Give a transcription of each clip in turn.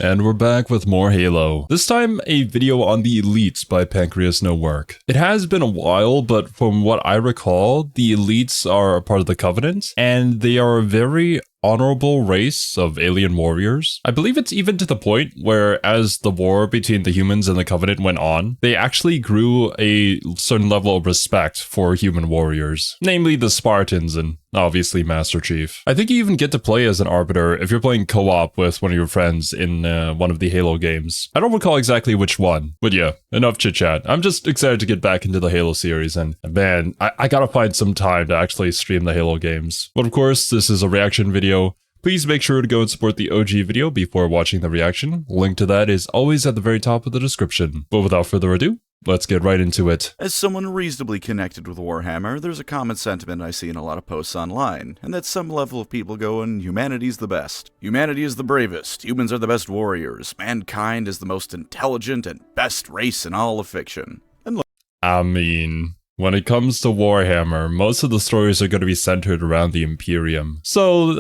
And we're back with more Halo. This time, a video on the Elites by PancreasNoWork. It has been a while, but from what I recall, the Elites are a part of the Covenant, and they are a very honorable race of alien warriors. I believe it's even to the point where as the war between the humans and the Covenant went on, they actually grew a certain level of respect for human warriors, namely the Spartans and obviously Master Chief. I think you even get to play as an Arbiter if you're playing co-op with one of your friends in one of the Halo games. I don't recall exactly which one, but yeah, enough chit-chat. I'm just excited to get back into the Halo series, and man, I gotta find some time to actually stream the Halo games. But of course, this is a reaction video. Please make sure to go and support the OG video before watching the reaction. Link to that is always at the very top of the description. But without further ado, let's get right into it. As someone reasonably connected with Warhammer, there's a common sentiment I see in a lot of posts online, and that's some level of people going, humanity's the best. Humanity is the bravest, humans are the best warriors, mankind is the most intelligent and best race in all of fiction. And look, I mean, when it comes to Warhammer, most of the stories are going to be centered around the Imperium. So,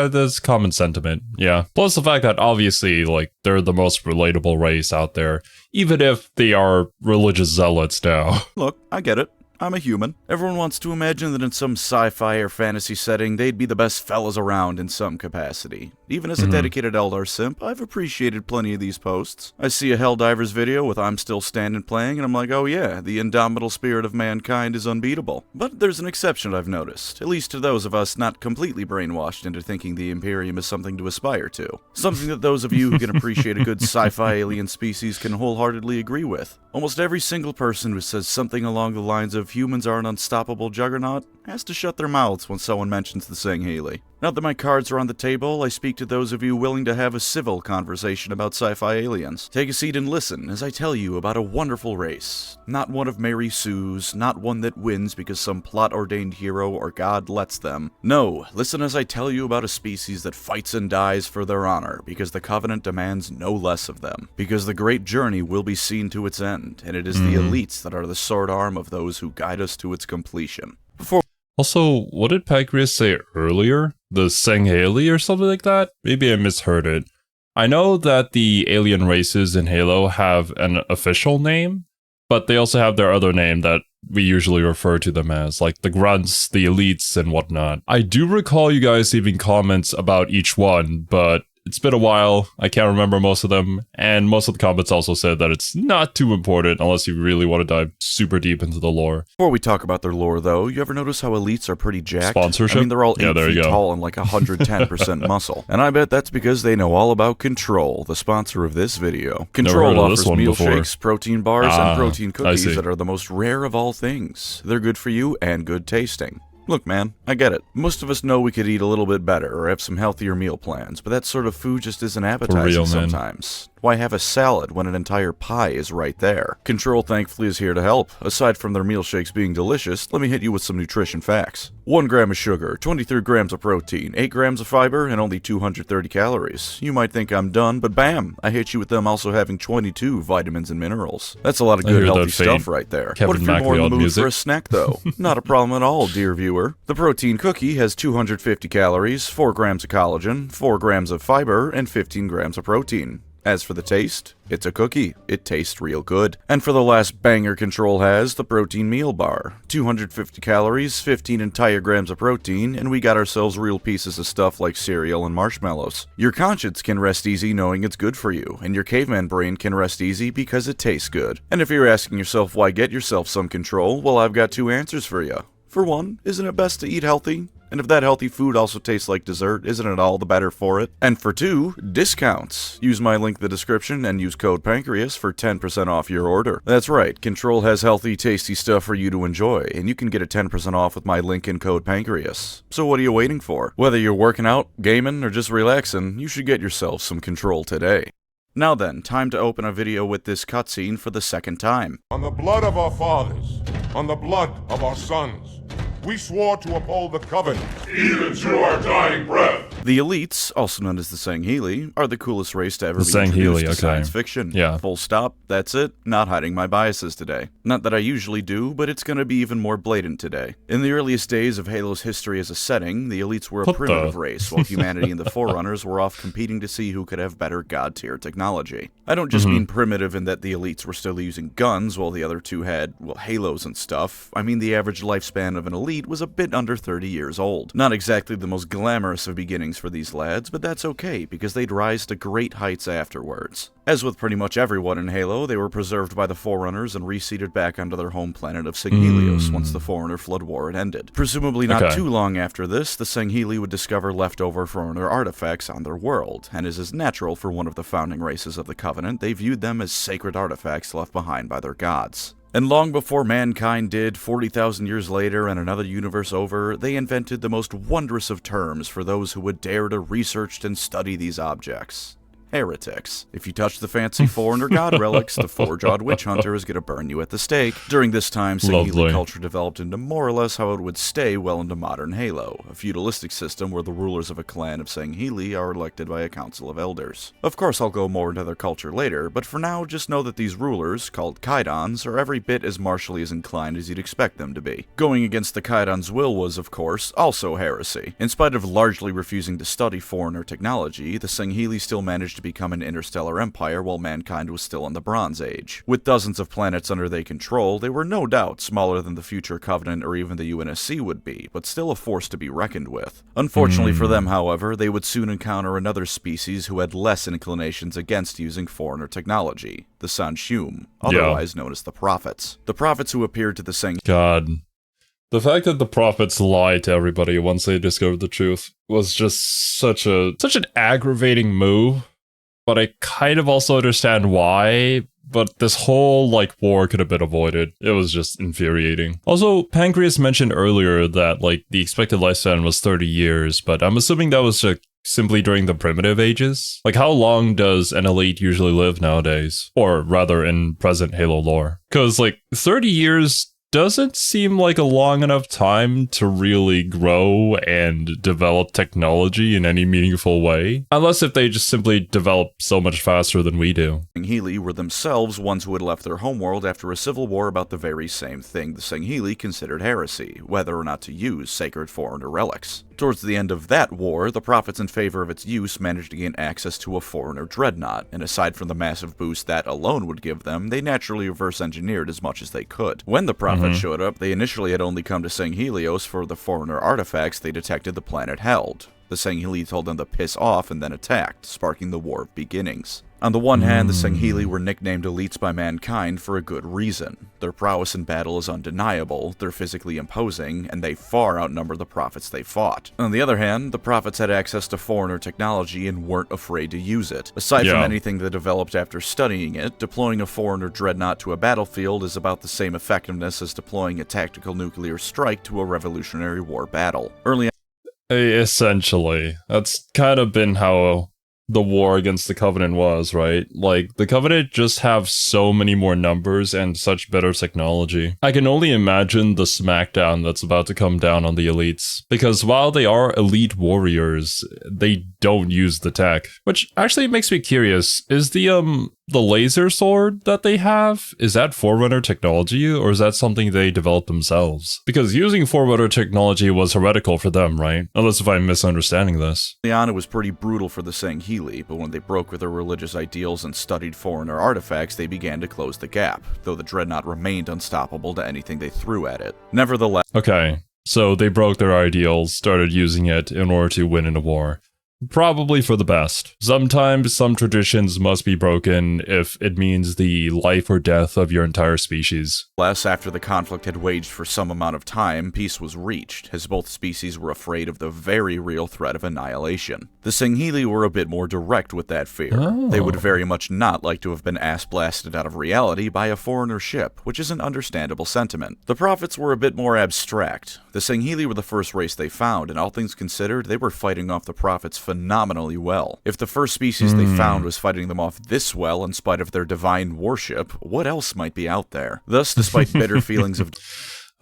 there's common sentiment, yeah. Plus the fact that obviously, like, they're the most relatable race out there, even if they are religious zealots now. look, I get it. I'm a human. Everyone wants to imagine that in some sci-fi or fantasy setting, they'd be the best fellas around in some capacity. Even as a dedicated Eldar simp, I've appreciated plenty of these posts. I see a Helldivers video with I'm Still Standing playing, and I'm like, oh yeah, the indomitable spirit of mankind is unbeatable. But there's an exception I've noticed, at least to those of us not completely brainwashed into thinking the Imperium is something to aspire to. Something that those of you who can appreciate a good sci-fi alien species can wholeheartedly agree with. Almost every single person who says something along the lines of humans are an unstoppable juggernaut has to shut their mouths when someone mentions the saying Haley. Now that my cards are on the table, I speak to those of you willing to have a civil conversation about sci-fi aliens. Take a seat and listen as I tell you about a wonderful race. Not one of Mary Sue's, not one that wins because some plot-ordained hero or god lets them. No, listen as I tell you about a species that fights and dies for their honor because the Covenant demands no less of them. Because the great journey will be seen to its end, and it is the elites that are the sword arm of those who guide us to its completion. Also, what did Pancreas say earlier? The Sangheili or something like that? Maybe I misheard it. I know that the alien races in Halo have an official name, but they also have their other name that we usually refer to them as, like the Grunts, the Elites, and whatnot. I do recall you guys leaving comments about each one, but it's been a while, I can't remember most of them, and most of the comments also said that it's not too important unless you really want to dive super deep into the lore. Before we talk about their lore though, you ever notice how elites are pretty jacked? Sponsorship? I mean, they're all 8 feet tall and like 110% muscle. And I bet that's because they know all about Control, the sponsor of this video. Control offers meal shakes, protein bars, and protein cookies that are the most rare of all things. They're good for you and good tasting. Look, man, I get it. Most of us know we could eat a little bit better or have some healthier meal plans, but that sort of food just isn't appetizing sometimes. Why have a salad when an entire pie is right there? Control thankfully is here to help. Aside from their meal shakes being delicious, let me hit you with some nutrition facts. 1 gram of sugar, 23 grams of protein, 8 grams of fiber, and only 230 calories. You might think I'm done, but bam! I hit you with them also having 22 vitamins and minerals. That's a lot of good healthy stuff right there. What if you're more in the mood for a snack though? Not a problem at all, dear viewer. The protein cookie has 250 calories, 4 grams of collagen, 4 grams of fiber, and 15 grams of protein. As for the taste, it's a cookie. It tastes real good. And for the last banger Control has, the protein meal bar. 250 calories, 15 entire grams of protein, and we got ourselves real pieces of stuff like cereal and marshmallows. Your conscience can rest easy knowing it's good for you, and your caveman brain can rest easy because it tastes good. And if you're asking yourself why get yourself some Control, well, I've got 2 answers for you. For one, isn't it best to eat healthy? And if that healthy food also tastes like dessert, isn't it all the better for it? And for 2, discounts. Use my link in the description and use code Pancreas for 10% off your order. That's right, Control has healthy, tasty stuff for you to enjoy, and you can get a 10% off with my link and code Pancreas. So what are you waiting for? Whether you're working out, gaming, or just relaxing, you should get yourself some Control today. Now then, time to open a video with this cutscene for the second time. On the blood of our fathers, on the blood of our sons, we swore to uphold the Covenant, even to our dying breath. The elites, also known as the Sangheili, are the coolest race to ever be introduced to science fiction. Yeah. Full stop, that's it. Not hiding my biases today. Not that I usually do, but it's gonna be even more blatant today. In the earliest days of Halo's history as a setting, the elites were a primitive race, while humanity and the Forerunners were off competing to see who could have better god-tier technology. I don't just mean primitive in that the elites were still using guns while the other two had, well, halos and stuff. I mean the average lifespan of an elite was a bit under 30 years old. Not exactly the most glamorous of beginnings for these lads, but that's okay, because they'd rise to great heights afterwards. As with pretty much everyone in Halo, they were preserved by the Forerunners and reseeded back onto their home planet of Sanghelios once the Forerunner Flood War had ended. Presumably not too long after this, the Sangheili would discover leftover Forerunner artifacts on their world, and as is natural for one of the founding races of the Covenant, they viewed them as sacred artifacts left behind by their gods. And long before mankind did, 40,000 years later and another universe over, they invented the most wondrous of terms for those who would dare to research and study these objects. Heretics. If you touch the fancy Forerunner god relics, the four-jawed witch hunter is going to burn you at the stake. During this time, Sangheili culture developed into more or less how it would stay well into modern Halo, a feudalistic system where the rulers of a clan of Sangheili are elected by a council of elders. Of course, I'll go more into their culture later, but for now, just know that these rulers, called Kaidons, are every bit as martially as inclined as you'd expect them to be. Going against the Kaidons' will was, of course, also heresy. In spite of largely refusing to study Forerunner technology, the Sangheili still managed to become an interstellar empire while mankind was still in the Bronze Age. With dozens of planets under their control, they were no doubt smaller than the future Covenant or even the UNSC would be, but still a force to be reckoned with. Unfortunately for them, however, they would soon encounter another species who had less inclinations against using Forerunner technology, the Sanshum, otherwise known as the Prophets. The Prophets who appeared to the God. The fact that the Prophets lied to everybody once they discovered the truth was just such an aggravating move. But I kind of also understand why, but this whole, war could have been avoided. It was just infuriating. Also, Pancreas mentioned earlier that, the expected lifespan was 30 years, but I'm assuming that was simply during the primitive ages? How long does an elite usually live nowadays? Or rather, in present Halo lore? Because, 30 years doesn't seem like a long enough time to really grow and develop technology in any meaningful way. Unless if they just simply develop so much faster than we do. Sangheili were themselves ones who had left their homeworld after a civil war about the very same thing the Sangheili considered heresy, whether or not to use sacred Forerunner relics. Towards the end of that war, the Prophets in favor of its use managed to gain access to a Forerunner dreadnought, and aside from the massive boost that alone would give them, they naturally reverse-engineered as much as they could. When the Prophets showed up, they initially had only come to Sanghelios for the Forerunner artifacts they detected the planet held. The Sangheili told them to piss off and then attacked, sparking the War of Beginnings. On the one hand, the Sangheili were nicknamed elites by mankind for a good reason. Their prowess in battle is undeniable, they're physically imposing, and they far outnumber the Prophets they fought. On the other hand, the Prophets had access to Forerunner technology and weren't afraid to use it. Aside from anything that developed after studying it, deploying a Forerunner dreadnought to a battlefield is about the same effectiveness as deploying a tactical nuclear strike to a Revolutionary War battle. Essentially. That's kind of been how the war against the Covenant was, right? The Covenant just have so many more numbers and such better technology. I can only imagine the smackdown that's about to come down on the elites. Because while they are elite warriors, they don't use the tech. Which actually makes me curious, is the laser sword that they have, is that Forerunner technology, or is that something they developed themselves? Because using Forerunner technology was heretical for them, right? Unless if I'm misunderstanding this. Early on, it was pretty brutal for the Sangheili, but when they broke with their religious ideals and studied Forerunner artifacts, they began to close the gap, though the Dreadnought remained unstoppable to anything they threw at it. Nevertheless... Okay, so they broke their ideals, started using it in order to win in a war. Probably for the best. Sometimes some traditions must be broken if it means the life or death of your entire species. After the conflict had waged for some amount of time, peace was reached, as both species were afraid of the very real threat of annihilation. The Sangheili were a bit more direct with that fear. They would very much not like to have been ass-blasted out of reality by a Forerunner ship, which is an understandable sentiment. The Prophets were a bit more abstract. The Sangheili were the first race they found, and all things considered, they were fighting off the Prophets phenomenally well. If the first species they found was fighting them off this well in spite of their divine worship, what else might be out there? Thus, despite bitter feelings of...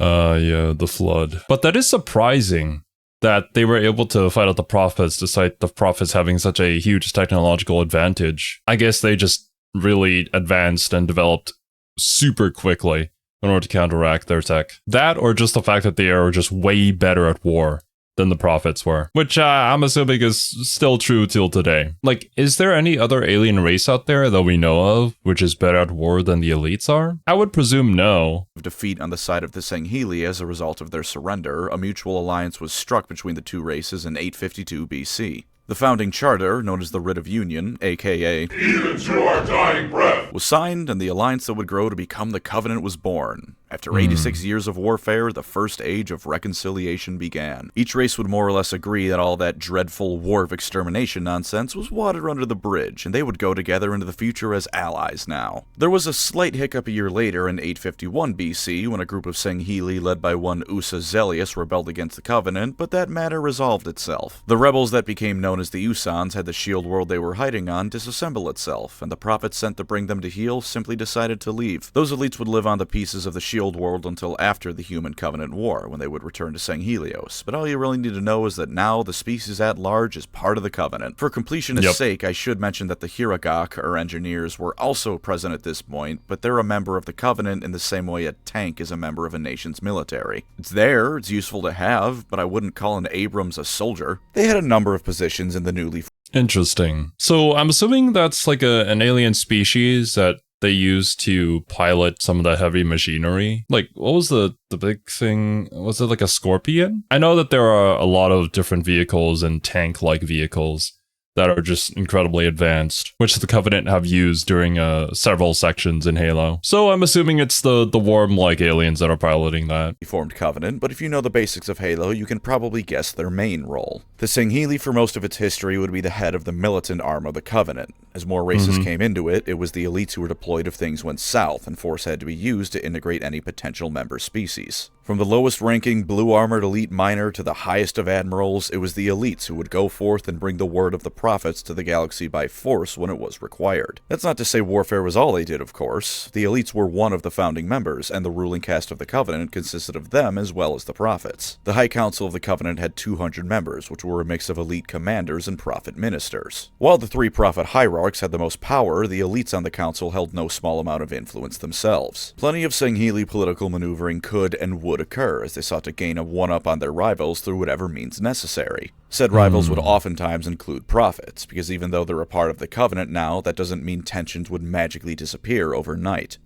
Yeah, the flood. But that is surprising that they were able to fight out the prophets despite the prophets having such a huge technological advantage. I guess they just really advanced and developed super quickly in order to counteract their tech. That, or just the fact that they are just way better at war than the prophets were, which I'm assuming is still true till today. Like, is there any other alien race out there that we know of which is better at war than the elites are? I would presume no. Defeat on the side of the Sangheili as a result of their surrender, a mutual alliance was struck between the two races in 852 BC. The founding charter, known as the Writ of Union, aka Even to our dying breath, was signed, and the alliance that would grow to become the Covenant was born. After 86 years of warfare, the first age of reconciliation began. Each race would more or less agree that all that dreadful war of extermination nonsense was water under the bridge, and they would go together into the future as allies now. There was a slight hiccup a year later in 851 BC when a group of Sangheili led by one Usa Zelius rebelled against the Covenant, but that matter resolved itself. The rebels that became known as the Usans had the shield world they were hiding on disassemble itself, and the prophets sent to bring them to heal simply decided to leave. Those elites would live on the pieces of the shield world until after the Human Covenant War, when they would return to Sanghelios. But all you really need to know is that now the species at large is part of the Covenant. For completionist sake, I should mention that the Hiragak, or engineers, were also present at this point, but they're a member of the Covenant in the same way a tank is a member of a nation's military. It's there, it's useful to have, but I wouldn't call an Abrams a soldier. They had a number of positions in the newly... Interesting. So I'm assuming that's like an alien species that they use to pilot some of the heavy machinery. Like, what was the big thing? Was it like a Scorpion? I know that there are a lot of different vehicles and tank-like vehicles that are just incredibly advanced, which the Covenant have used during several sections in Halo. So I'm assuming it's the worm-like aliens that are piloting that. Formed Covenant, but if you know the basics of Halo, you can probably guess their main role. The Sangheili for most of its history would be the head of the militant arm of the Covenant. As more races came into it, it was the elites who were deployed if things went south, and force had to be used to integrate any potential member species. From the lowest-ranking blue-armored elite miner to the highest of admirals, it was the elites who would go forth and bring the word of the prophets to the galaxy by force when it was required. That's not to say warfare was all they did, of course. The elites were one of the founding members, and the ruling caste of the Covenant consisted of them as well as the prophets. The High Council of the Covenant had 200 members, which were a mix of elite commanders and prophet ministers. While the three prophet hierarchs had the most power, the elites on the council held no small amount of influence themselves. Plenty of Sangheili political maneuvering could and would occur as they sought to gain a one-up on their rivals through whatever means necessary. Said rivals would oftentimes include prophets, because even though they're a part of the Covenant now, that doesn't mean tensions would magically disappear overnight.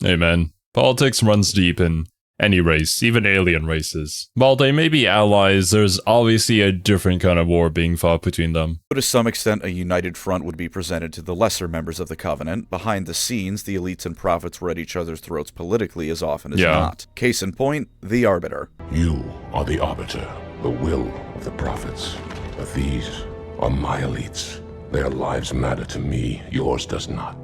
Amen. Politics runs deep in any race, even alien races. While they may be allies, there's obviously a different kind of war being fought between them. To some extent, a united front would be presented to the lesser members of the Covenant. Behind the scenes, the elites and prophets were at each other's throats politically as often as not. Case in point, the Arbiter. You are the Arbiter, the will of the prophets. But these are my elites. Their lives matter to me, yours does not.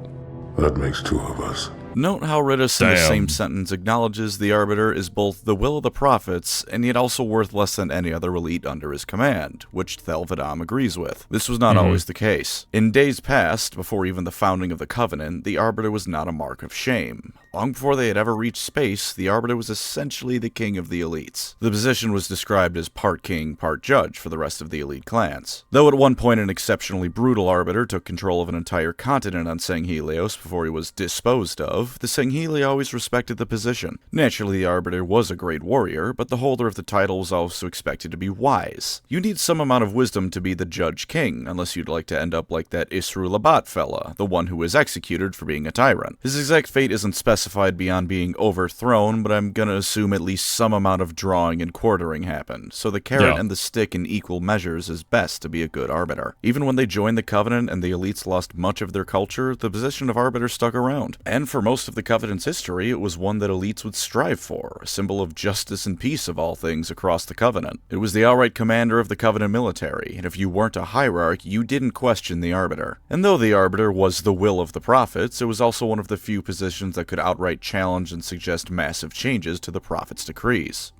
That makes two of us. Note how Ridus in the same sentence acknowledges the Arbiter is both the will of the prophets, and yet also worth less than any other elite under his command, which Thelvadam agrees with. This was not always the case. In days past, before even the founding of the Covenant, the Arbiter was not a mark of shame. Long before they had ever reached space, the Arbiter was essentially the king of the elites. The position was described as part king, part judge for the rest of the elite clans. Though at one point an exceptionally brutal Arbiter took control of an entire continent on Sanghelios before he was disposed of, the Sangheili always respected the position. Naturally, the Arbiter was a great warrior, but the holder of the title was also expected to be wise. You need some amount of wisdom to be the Judge King, unless you'd like to end up like that Isru Labat fella, the one who was executed for being a tyrant. His exact fate isn't specified beyond being overthrown, but I'm gonna assume at least some amount of drawing and quartering happened, so the carrot and the stick in equal measures is best to be a good Arbiter. Even when they joined the Covenant and the elites lost much of their culture, the position of Arbiter stuck around. And for most of the Covenant's history, it was one that elites would strive for, a symbol of justice and peace of all things across the Covenant. It was the outright commander of the Covenant military, and if you weren't a hierarch, you didn't question the Arbiter. And though the Arbiter was the will of the prophets, it was also one of the few positions that could outright challenge and suggest massive changes to the prophets' decrees.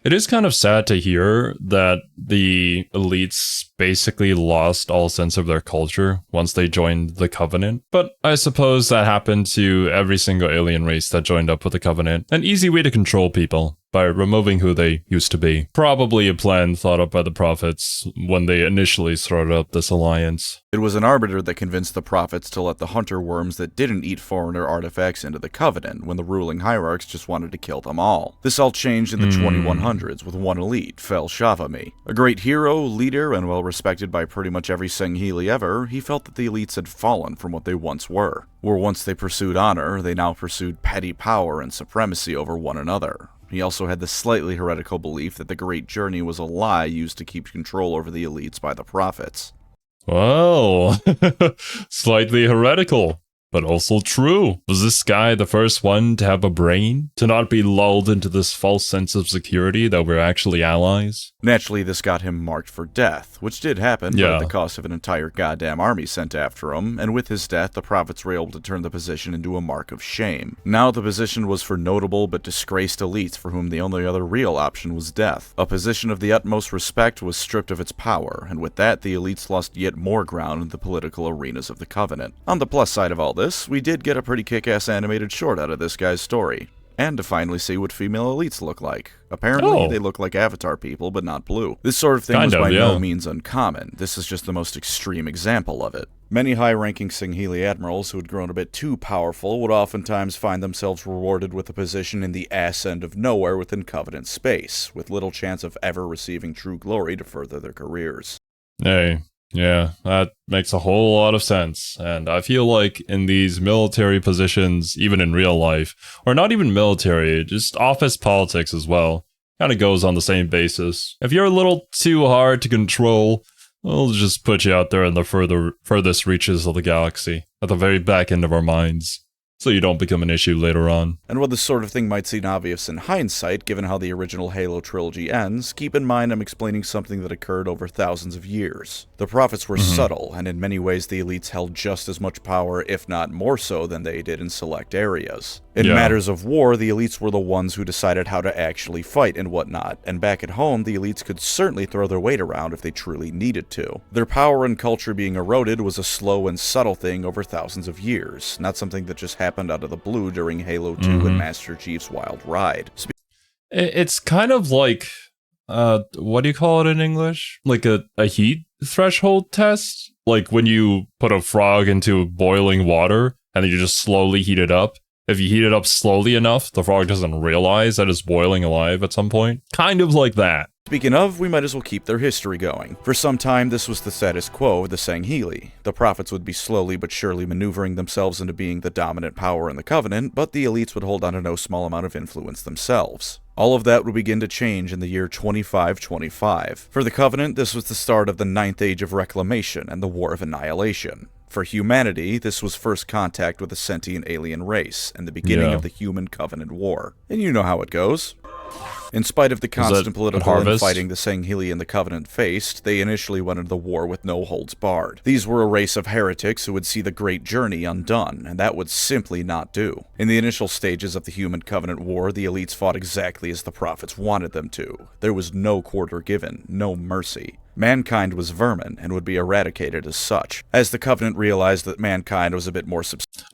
It is kind of sad to hear that the elites basically lost all sense of their culture once they joined the Covenant, but I suppose that happened to every single alien race that joined up with the Covenant. An easy way to control people, by removing who they used to be. Probably a plan thought up by the prophets when they initially started up this alliance. It was an arbiter that convinced the prophets to let the hunter worms that didn't eat foreigner artifacts into the Covenant when the ruling hierarchs just wanted to kill them all. This all changed in the 2100s with one elite, Fel Shavami. A great hero, leader, and well-respected by pretty much every Sangheili ever, he felt that the elites had fallen from what they once were. Where once they pursued honor, they now pursued petty power and supremacy over one another. He also had the slightly heretical belief that the Great Journey was a lie used to keep control over the elites by the prophets. Well, slightly heretical, but also true. Was this guy the first one to have a brain? To not be lulled into this false sense of security that we're actually allies? Naturally, this got him marked for death, which did happen, but at the cost of an entire goddamn army sent after him, and with his death, the prophets were able to turn the position into a mark of shame. Now the position was for notable but disgraced elites for whom the only other real option was death. A position of the utmost respect was stripped of its power, and with that, the elites lost yet more ground in the political arenas of the Covenant. On the plus side of all this, we did get a pretty kick-ass animated short out of this guy's story. And to finally see what female elites look like. Apparently, they look like Avatar people, but not blue. This sort of thing was by no means uncommon. This is just the most extreme example of it. Many high-ranking Sangheili admirals who had grown a bit too powerful would oftentimes find themselves rewarded with a position in the ass end of nowhere within Covenant space, with little chance of ever receiving true glory to further their careers. Hey. Yeah, that makes a whole lot of sense. And I feel like in these military positions, even in real life, or not even military, just office politics as well, kind of goes on the same basis. If you're a little too hard to control, we'll just put you out there in the furthest reaches of the galaxy, at the very back end of our minds, so you don't become an issue later on. And while this sort of thing might seem obvious in hindsight, given how the original Halo trilogy ends, keep in mind I'm explaining something that occurred over thousands of years. The prophets were subtle, and in many ways the elites held just as much power, if not more so, than they did in select areas. In matters of war, the elites were the ones who decided how to actually fight and whatnot, and back at home, the elites could certainly throw their weight around if they truly needed to. Their power and culture being eroded was a slow and subtle thing over thousands of years, not something that just happened out of the blue during Halo 2 and Master Chief's wild ride. It's kind of like, what do you call it in English? Like a heat threshold test? Like when you put a frog into boiling water and then you just slowly heat it up. If you heat it up slowly enough, the frog doesn't realize that it's boiling alive at some point. Kind of like that. Speaking of, we might as well keep their history going. For some time, this was the status quo of the Sangheili. The prophets would be slowly but surely maneuvering themselves into being the dominant power in the Covenant, but the elites would hold on to no small amount of influence themselves. All of that would begin to change in the year 2525. For the Covenant, this was the start of the Ninth Age of Reclamation and the War of Annihilation. For humanity, this was first contact with a sentient alien race, and the beginning of the Human Covenant War. And you know how it goes. In spite of the constant political infighting the Sangheili and the Covenant faced, they initially went into the war with no holds barred. These were a race of heretics who would see the Great Journey undone, and that would simply not do. In the initial stages of the Human Covenant War, the elites fought exactly as the prophets wanted them to. There was no quarter given, no mercy. Mankind was vermin and would be eradicated as such, as the Covenant realized that mankind was a bit more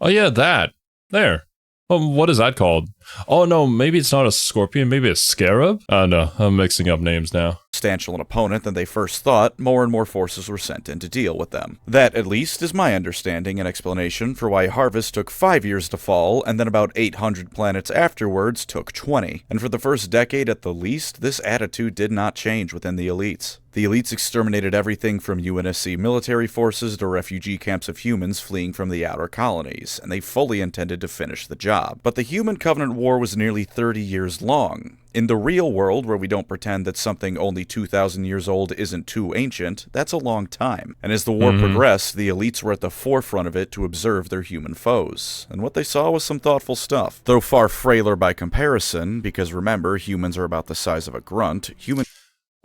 Oh yeah, that. There. What is that called? Oh no, maybe it's not a scorpion, maybe a scarab? No, I'm mixing up names now. Substantial an opponent than they first thought, more and more forces were sent in to deal with them. That, at least, is my understanding and explanation for why Harvest took 5 years to fall, and then about 800 planets afterwards took 20. And for the first decade at the least, this attitude did not change within the elites. The elites exterminated everything from UNSC military forces to refugee camps of humans fleeing from the outer colonies, and they fully intended to finish the job. But the Human Covenant War was nearly 30 years long. In the real world, where we don't pretend that something only 2,000 years old isn't too ancient, that's a long time. And as the war progressed, the elites were at the forefront of it to observe their human foes. And what they saw was some thoughtful stuff. Though far frailer by comparison, because remember, humans are about the size of a grunt,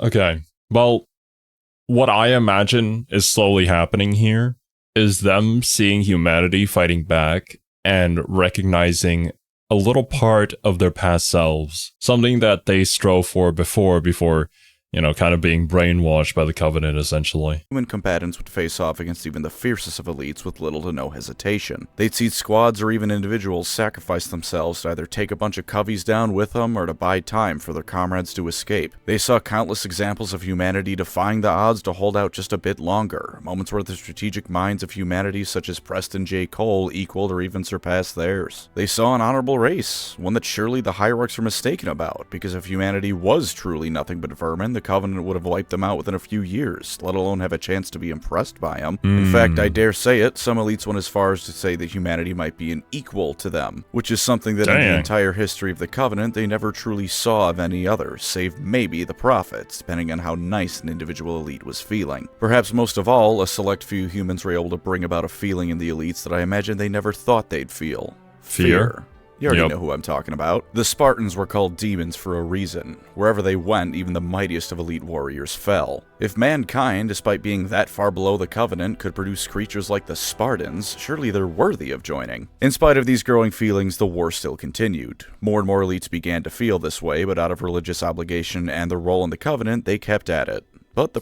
Okay, well, what I imagine is slowly happening here is them seeing humanity fighting back and recognizing a little part of their past selves, something that they strove for before, you know, kind of being brainwashed by the Covenant, essentially. Human combatants would face off against even the fiercest of elites with little to no hesitation. They'd see squads or even individuals sacrifice themselves to either take a bunch of coveys down with them or to buy time for their comrades to escape. They saw countless examples of humanity defying the odds to hold out just a bit longer, moments where the strategic minds of humanity such as Preston J. Cole equaled or even surpassed theirs. They saw an honorable race, one that surely the hierarchs were mistaken about, because if humanity was truly nothing but vermin, the Covenant would have wiped them out within a few years, let alone have a chance to be impressed by them. In fact, I dare say it, some elites went as far as to say that humanity might be an equal to them, which is something that in the entire history of the Covenant they never truly saw of any other, save maybe the Prophets, depending on how nice an individual elite was feeling. Perhaps most of all, a select few humans were able to bring about a feeling in the elites that I imagine they never thought they'd feel. Fear. You already know who I'm talking about. The Spartans were called demons for a reason. Wherever they went, even the mightiest of elite warriors fell. If mankind, despite being that far below the Covenant, could produce creatures like the Spartans, surely they're worthy of joining. In spite of these growing feelings, the war still continued. More and more elites began to feel this way, but out of religious obligation and their role in the Covenant, they kept at it. But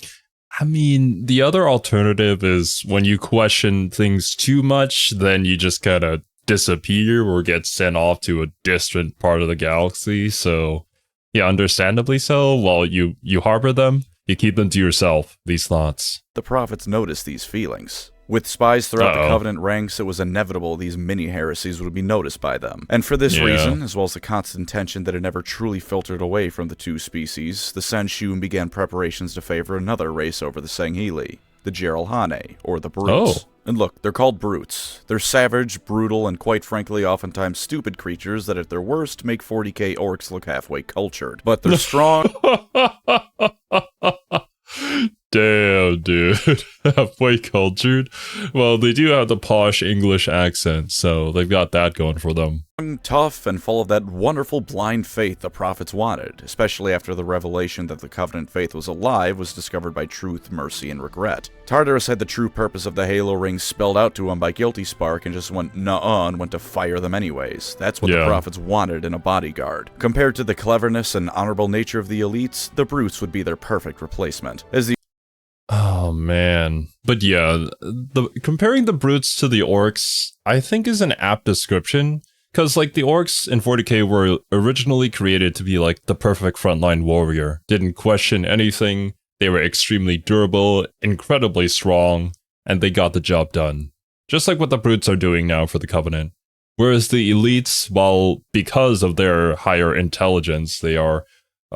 I mean, the other alternative is when you question things too much, then you just kind of disappear or get sent off to a distant part of the galaxy. So yeah, understandably so. While you harbor them, you keep them to yourself, these thoughts. The Prophets noticed these feelings. With spies throughout the Covenant ranks, it was inevitable these mini-heresies would be noticed by them. And for this reason, as well as the constant tension that had never truly filtered away from the two species, the Senshun began preparations to favor another race over the Sangheili, the Geralhane, or the Brutes. And look, they're called brutes. They're savage, brutal, and quite frankly oftentimes stupid creatures that at their worst make 40k orcs look halfway cultured. But they're strong... Damn, dude. Halfway cultured? Well, they do have the posh English accent, so they've got that going for them. Tough and full of that wonderful blind faith the Prophets wanted, especially after the revelation that the Covenant faith was alive was discovered by truth, mercy, and regret. Tartarus had the true purpose of the Halo Ring spelled out to him by Guilty Spark and just went nuh-uh and went to fire them anyways. That's what the Prophets wanted in a bodyguard. Compared to the cleverness and honorable nature of the elites, the brutes would be their perfect replacement. Oh man. But yeah, comparing the brutes to the orcs, I think is an apt description. Because, like, the orcs in 40k were originally created to be, like, the perfect frontline warrior. Didn't question anything, they were extremely durable, incredibly strong, and they got the job done. Just like what the brutes are doing now for the Covenant. Whereas the elites, while because of their higher intelligence, they are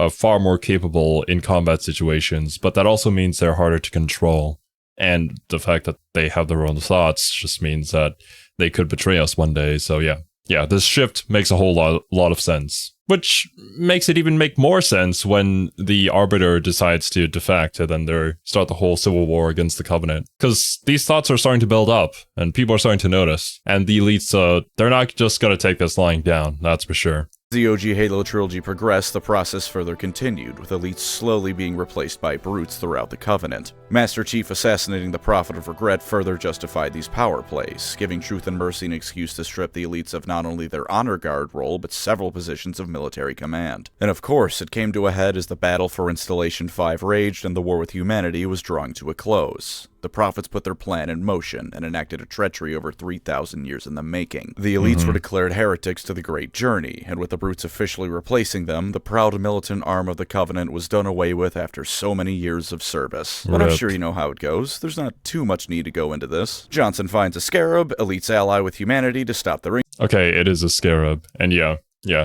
far more capable in combat situations, but that also means they're harder to control. And the fact that they have their own thoughts just means that they could betray us one day, so yeah. Yeah, this shift makes a whole lot of sense. Which makes it even make more sense when the Arbiter decides to defect and then they start the whole civil war against the Covenant. Because these thoughts are starting to build up, and people are starting to notice. And the elites, they're not just going to take this lying down, that's for sure. As the OG Halo trilogy progressed, the process further continued, with elites slowly being replaced by brutes throughout the Covenant. Master Chief assassinating the Prophet of Regret further justified these power plays, giving Truth and Mercy an excuse to strip the elites of not only their honor guard role, but several positions of military command. And of course, it came to a head as the battle for Installation 5 raged and the war with humanity was drawing to a close. The Prophets put their plan in motion and enacted a treachery over 3,000 years in the making. The elites were declared heretics to the Great Journey, and with the brutes officially replacing them, the proud militant arm of the Covenant was done away with after so many years of service. But I'm sure you know how it goes. There's not too much need to go into this. Johnson finds a scarab, elites ally with humanity to stop the ring. Okay, it is a scarab, and yeah,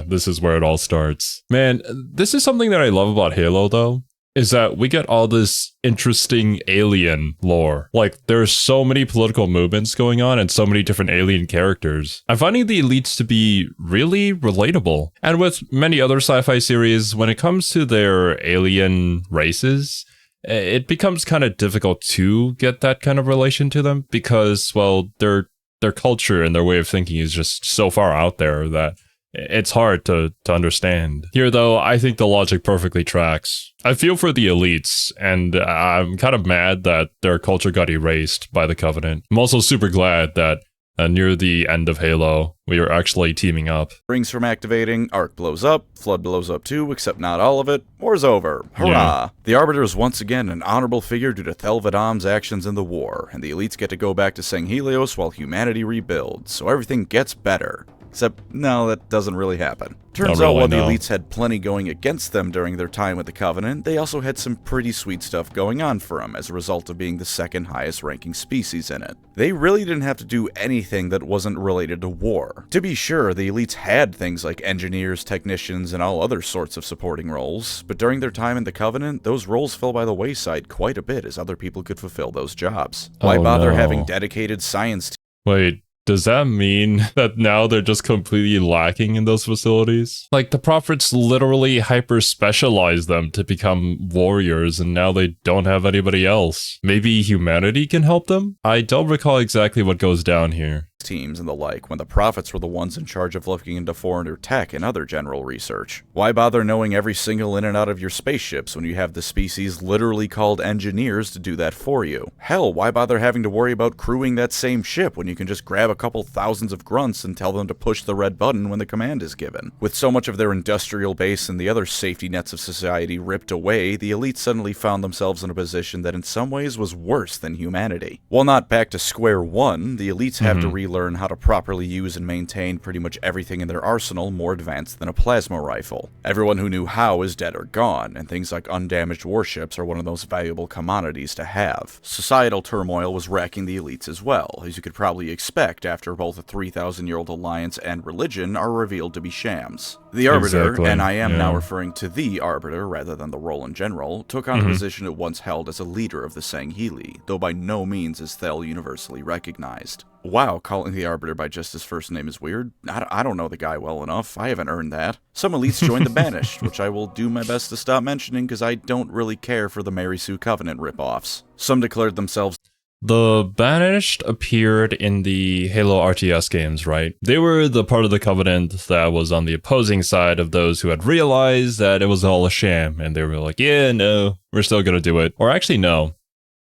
this is where it all starts. Man, this is something that I love about Halo, though. Is that we get all this interesting alien lore. Like, there's so many political movements going on and so many different alien characters. I'm finding the elites to be really relatable. And with many other sci-fi series, when it comes to their alien races, it becomes kind of difficult to get that kind of relation to them because, well, their culture and their way of thinking is just so far out there that it's hard to understand. Here, though, I think the logic perfectly tracks. I feel for the elites, and I'm kind of mad that their culture got erased by the Covenant. I'm also super glad that And near the end of Halo, we are actually teaming up. Rings from activating, Arc blows up, Flood blows up too, except not all of it. War's over. Hurrah! Yeah. The Arbiter is once again an honorable figure due to Thelvadam's actions in the war, and the elites get to go back to Sang Helios while humanity rebuilds, so everything gets better. Except, no, that doesn't really happen. Turns out while the elites had plenty going against them during their time with the Covenant, they also had some pretty sweet stuff going on for them as a result of being the second highest ranking species in it. They really didn't have to do anything that wasn't related to war. To be sure, the elites had things like engineers, technicians, and all other sorts of supporting roles, but during their time in the Covenant, those roles fell by the wayside quite a bit as other people could fulfill those jobs. Why bother having dedicated science teams? Wait. Does that mean that now they're just completely lacking in those facilities? Like, the prophets literally hyper-specialized them to become warriors, and now they don't have anybody else. Maybe humanity can help them? I don't recall exactly what goes down here. Teams and the like, when the prophets were the ones in charge of looking into foreigner tech and other general research. Why bother knowing every single in and out of your spaceships when you have the species literally called engineers to do that for you? Hell, why bother having to worry about crewing that same ship when you can just grab a couple thousands of grunts and tell them to push the red button when the command is given? With so much of their industrial base and the other safety nets of society ripped away, the elites suddenly found themselves in a position that in some ways was worse than humanity. While not back to square one, the elites have to relearn how to properly use and maintain pretty much everything in their arsenal more advanced than a plasma rifle. Everyone who knew how is dead or gone, and things like undamaged warships are one of those valuable commodities to have. Societal turmoil was wrecking the elites as well, as you could probably expect after both a 3,000-year-old alliance and religion are revealed to be shams. The Arbiter, and I am now referring to the Arbiter rather than the role in general, took on a position it once held as a leader of the Sang Heli, though by no means is Thel universally recognized. Wow, calling the Arbiter by just his first name is weird. I don't know the guy well enough. I haven't earned that. Some elites joined the Banished, which I will do my best to stop mentioning because I don't really care for the Mary Sue Covenant ripoffs. Some declared themselves. The Banished appeared in the Halo RTS games, right? They were the part of the Covenant that was on the opposing side of those who had realized that it was all a sham, and they were like, yeah, no, we're still gonna do it. Or actually, no.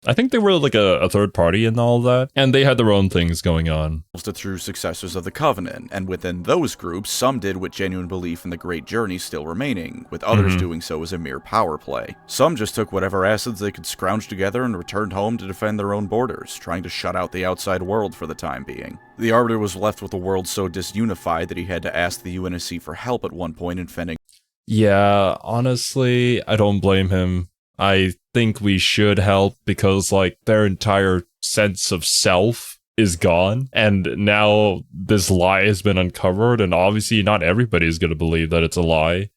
I think they were like a third party in all of that, and they had their own things going on. The true successors of the Covenant, and within those groups, some did with genuine belief in the Great Journey still remaining, with others doing so as a mere power play. Some just took whatever acids they could scrounge together and returned home to defend their own borders, trying to shut out the outside world for the time being. The Arbiter was left with a world so disunified that he had to ask the UNSC for help at one point in fending. Yeah, honestly, I don't blame him. I think we should help because, like, their entire sense of self is gone, and now this lie has been uncovered, and obviously not everybody is going to believe that it's a lie,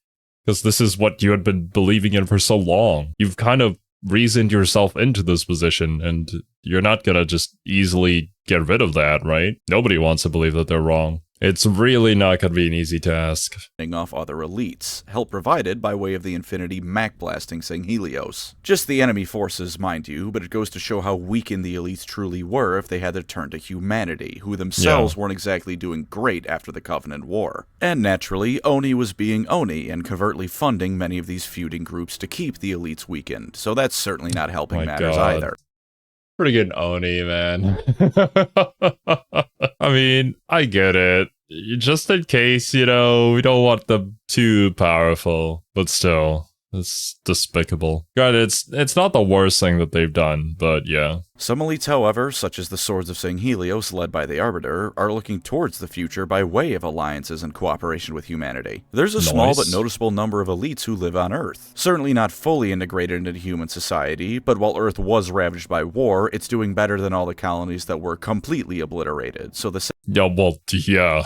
because this is what you had been believing in for so long. You've kind of reasoned yourself into this position, and you're not going to just easily get rid of that, right? Nobody wants to believe that they're wrong. It's really not going to be an easy task. Off other elites, help provided by way of the Infinity Mac blasting Sang Helios. Just the enemy forces, mind you, but it goes to show how weakened the elites truly were if they had to turn to humanity, who themselves weren't exactly doing great after the Covenant War. And naturally, Oni was being Oni and covertly funding many of these feuding groups to keep the elites weakened, so that's certainly not helping matters either. Pretty good Oni, man. I mean, I get it. Just in case, you know, we don't want them too powerful, but still, it's despicable. Granted, it's not the worst thing that they've done, but yeah. Some elites, however, such as the Swords of Sang Helios led by the Arbiter, are looking towards the future by way of alliances and cooperation with humanity. There's a small but noticeable number of elites who live on Earth. Certainly not fully integrated into human society, but while Earth was ravaged by war, it's doing better than all the colonies that were completely obliterated. So the yeah,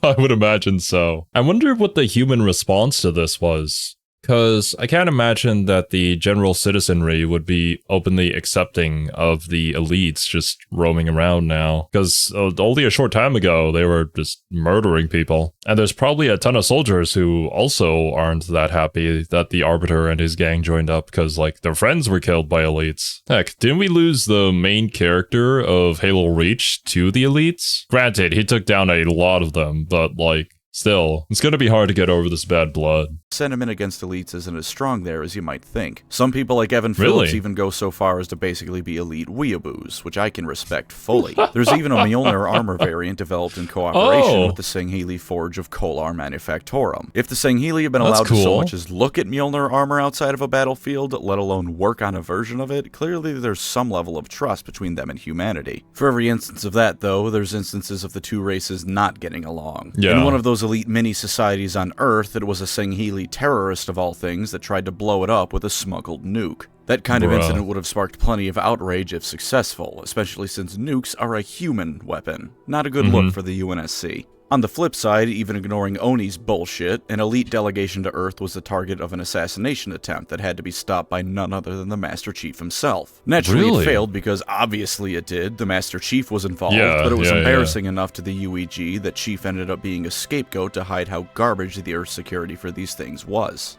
I would imagine so. I wonder what the human response to this was. Because I can't imagine that the general citizenry would be openly accepting of the elites just roaming around now. Because only a short time ago, they were just murdering people. And there's probably a ton of soldiers who also aren't that happy that the Arbiter and his gang joined up because, like, their friends were killed by elites. Heck, didn't we lose the main character of Halo Reach to the elites? Granted, he took down a lot of them, but, like, still, it's gonna be hard to get over this bad blood. sentiment against elites isn't as strong there as you might think. Some people like Evan Phillips even go so far as to basically be elite weeaboos, which I can respect fully. There's even a Mjolnir armor variant developed in cooperation with the Sangheili Forge of Kolar Manufactorum. If the Sangheili had been allowed to so much as look at Mjolnir armor outside of a battlefield, let alone work on a version of it, clearly there's some level of trust between them and humanity. For every instance of that, though, there's instances of the two races not getting along. In one of those elite mini-societies on Earth, it was a Sangheili terrorist of all things that tried to blow it up with a smuggled nuke. That kind of incident would have sparked plenty of outrage if successful, especially since nukes are a human weapon. Not a good look for the UNSC. On the flip side, even ignoring Oni's bullshit, an elite delegation to Earth was the target of an assassination attempt that had to be stopped by none other than the Master Chief himself. Naturally, it failed because obviously it did. The Master Chief was involved, but it was embarrassing enough to the UEG that Chief ended up being a scapegoat to hide how garbage the Earth security for these things was.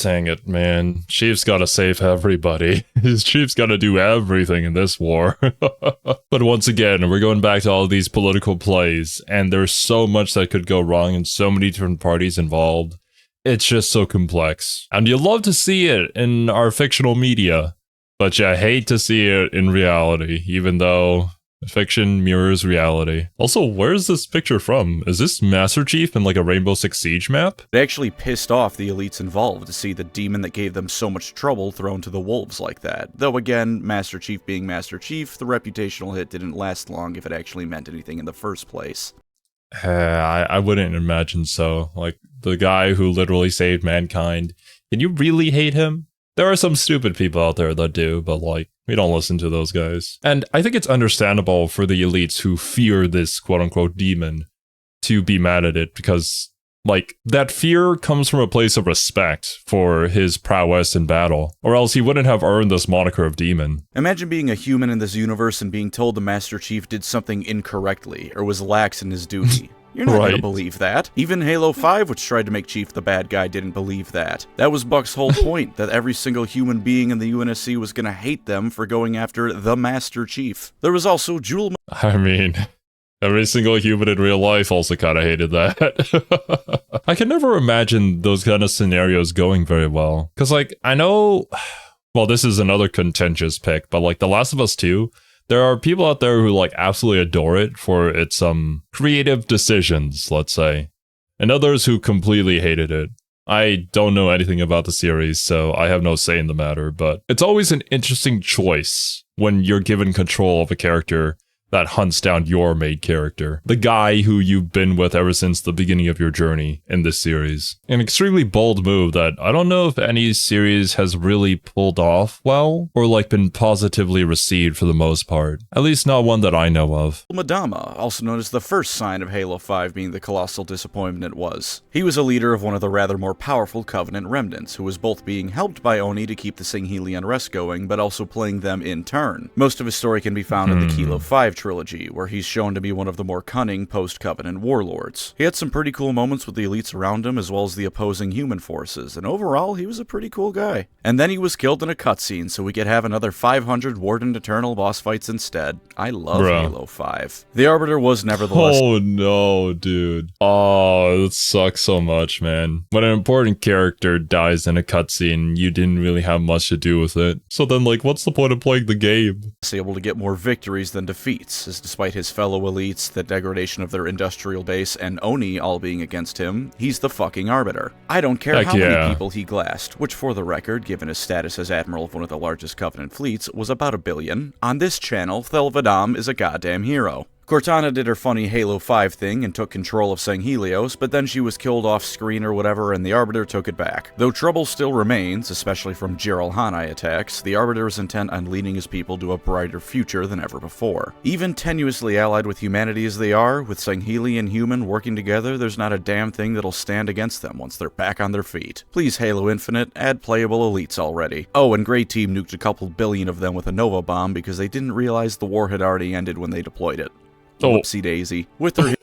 Dang it, man. Chief's gotta save everybody. Chief's gotta do everything in this war. But once again, we're going back to all these political plays, and there's so much that could go wrong and so many different parties involved. It's just so complex. And you love to see it in our fictional media, but you hate to see it in reality, even though fiction mirrors reality. Also, where's this picture from? Is this Master Chief in like a Rainbow Six Siege map? It actually pissed off the elites involved to see the demon that gave them so much trouble thrown to the wolves like that. Though again, Master Chief being Master Chief, the reputational hit didn't last long if it actually meant anything in the first place. I wouldn't imagine so. Like, the guy who literally saved mankind. Can you really hate him? There are some stupid people out there that do, but like, we don't listen to those guys. And I think it's understandable for the elites who fear this quote-unquote demon to be mad at it, because, like, that fear comes from a place of respect for his prowess in battle, or else he wouldn't have earned this moniker of demon. Imagine being a human in this universe and being told the Master Chief did something incorrectly, or was lax in his duty. You're not gonna believe that. Even Halo 5, which tried to make Chief the bad guy, didn't believe that. That was Buck's whole point, that every single human being in the UNSC was gonna hate them for going after the Master Chief. There was also Jewel... I mean, every single human in real life also kinda hated that. I can never imagine those kind of scenarios going very well. Cause like, I know... Well, this is another contentious pick, but like The Last of Us 2... There are people out there who like absolutely adore it for its creative decisions, let's say, and others who completely hated it. I don't know anything about the series, so I have no say in the matter, but it's always an interesting choice when you're given control of a character that hunts down your main character, the guy who you've been with ever since the beginning of your journey in this series. An extremely bold move that I don't know if any series has really pulled off well, or like been positively received for the most part. At least not one that I know of. Madama, also known as the first sign of Halo 5 being the colossal disappointment it was. He was a leader of one of the rather more powerful Covenant remnants, who was both being helped by Oni to keep the Sangheili unrest going, but also playing them in turn. Most of his story can be found in the Kilo 5 trilogy, where he's shown to be one of the more cunning post-Covenant warlords. He had some pretty cool moments with the elites around him, as well as the opposing human forces, and overall, he was a pretty cool guy. And then he was killed in a cutscene, so we could have another 500 Warden Eternal boss fights instead. I love Halo 5. The Arbiter was nevertheless... Oh no, dude. Oh, it sucks so much, man. When an important character dies in a cutscene, you didn't really have much to do with it. So then, like, what's the point of playing the game? Able to get more victories than defeats, as despite his fellow elites, the degradation of their industrial base, and Oni all being against him, he's the fucking Arbiter. I don't care how many people he glassed, which for the record, given his status as Admiral of one of the largest Covenant fleets, was about 1 billion. On this channel, Thelvadam is a goddamn hero. Cortana did her funny Halo 5 thing and took control of Sanghelios, but then she was killed off screen or whatever and the Arbiter took it back. Though trouble still remains, especially from Gerald Hanai attacks, the Arbiter is intent on leading his people to a brighter future than ever before. Even tenuously allied with humanity as they are, with Sangheli and human working together, there's not a damn thing that'll stand against them once they're back on their feet. Please Halo Infinite, add playable elites already. Oh, and Grey Team nuked a couple billion of them with a Nova Bomb because they didn't realize the war had already ended when they deployed it. Whoopsie daisy. With their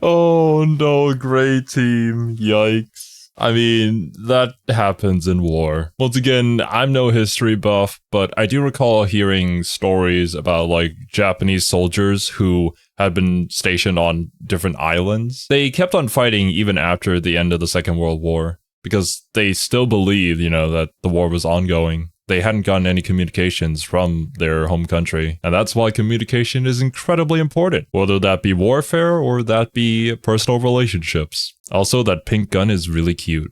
oh no, Grey Team. Yikes. I mean, that happens in war. Once again, I'm no history buff, but I do recall hearing stories about like Japanese soldiers who had been stationed on different islands. They kept on fighting even after the end of the Second World War because they still believed, that the war was ongoing. They hadn't gotten any communications from their home country. And that's why communication is incredibly important, whether that be warfare or that be personal relationships. Also, that pink gun is really cute.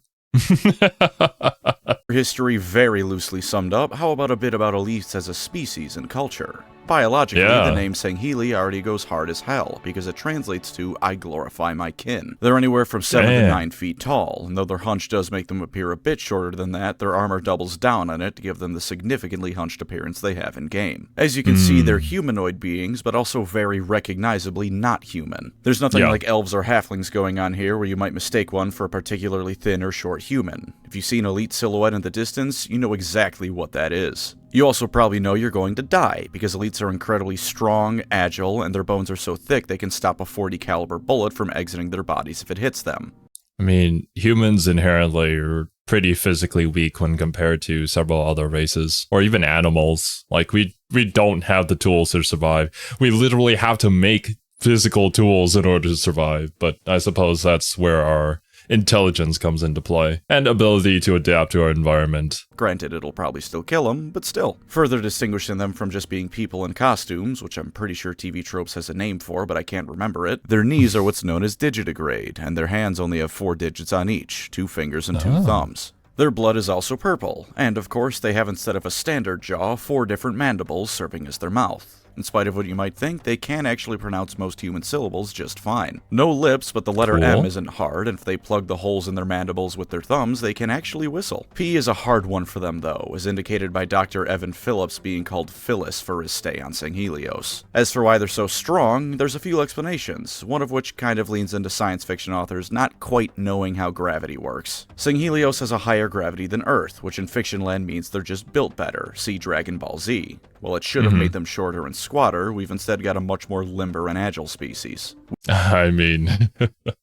History very loosely summed up, how about a bit about elites as a species and culture? Biologically, the name Sangheili already goes hard as hell, because it translates to, I glorify my kin. They're anywhere from 7 to 9 feet tall, and though their hunch does make them appear a bit shorter than that, their armor doubles down on it to give them the significantly hunched appearance they have in-game. As you can see, they're humanoid beings, but also very recognizably not human. There's nothing like elves or halflings going on here, where you might mistake one for a particularly thin or short human. If you see an elite silhouette in the distance, you know exactly what that is. You also probably know you're going to die, because elites are incredibly strong, agile, and their bones are so thick they can stop a .40 caliber bullet from exiting their bodies if it hits them. I mean, humans inherently are pretty physically weak when compared to several other races, or even animals. Like, we don't have the tools to survive. We literally have to make physical tools in order to survive, but I suppose that's where our intelligence comes into play, and ability to adapt to our environment. Granted, it'll probably still kill them, but still. Further distinguishing them from just being people in costumes, which I'm pretty sure TV Tropes has a name for, but I can't remember it, their knees are what's known as digitigrade, and their hands only have 4 digits on each, 2 fingers and 2 thumbs. Their blood is also purple, and of course they have, instead of a standard jaw, 4 different mandibles serving as their mouth. In spite of what you might think, they can actually pronounce most human syllables just fine. No lips, but the letter M isn't hard, and if they plug the holes in their mandibles with their thumbs, they can actually whistle. P is a hard one for them, though, as indicated by Dr. Evan Phillips being called Phyllis for his stay on Sanghelios. As for why they're so strong, there's a few explanations, one of which kind of leans into science fiction authors not quite knowing how gravity works. Sanghelios has a higher gravity than Earth, which in fiction land means they're just built better, see Dragon Ball Z. While it should have made them shorter and squatter, we've instead got a much more limber and agile species. I mean,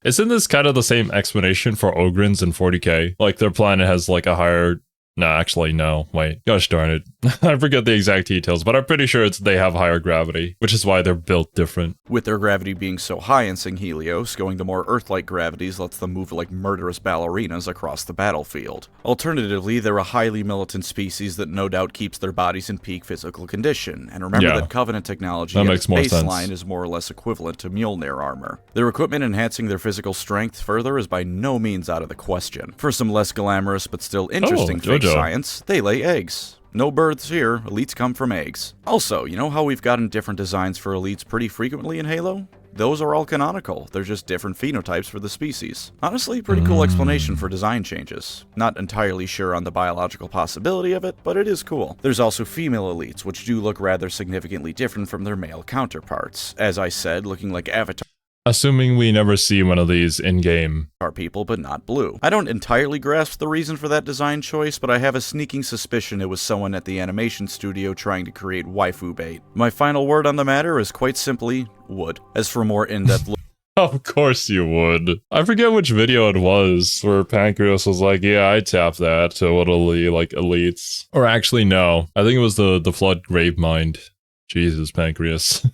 isn't this kind of the same explanation for Ogrins in 40k? Like, their planet has like a higher... No, actually, no. Wait. Gosh darn it. I forget the exact details, but I'm pretty sure they have higher gravity, which is why they're built different. With their gravity being so high in Sanghelios, going to more Earth-like gravities lets them move like murderous ballerinas across the battlefield. Alternatively, they're a highly militant species that no doubt keeps their bodies in peak physical condition, and remember that Covenant technology at its baseline is more or less equivalent to Mjolnir armor. Their equipment enhancing their physical strength further is by no means out of the question. For some less glamorous but still interesting science, they lay eggs. No births here, elites come from eggs. Also, you know how we've gotten different designs for elites pretty frequently in Halo? Those are all canonical, they're just different phenotypes for the species. Honestly, pretty cool explanation for design changes. Not entirely sure on the biological possibility of it, but it is cool. There's also female elites, which do look rather significantly different from their male counterparts. As I said, looking like Avatar. Assuming we never see one of these in-game. Are people, but not blue. I don't entirely grasp the reason for that design choice, but I have a sneaking suspicion it was someone at the animation studio trying to create waifu bait. My final word on the matter is quite simply, would. As for more in-depth look. Of course you would. I forget which video it was where Pancreas was like, yeah, I tapped that to literally like elites. Or actually, no. I think it was the Flood Gravemind. Jesus, Pancreas.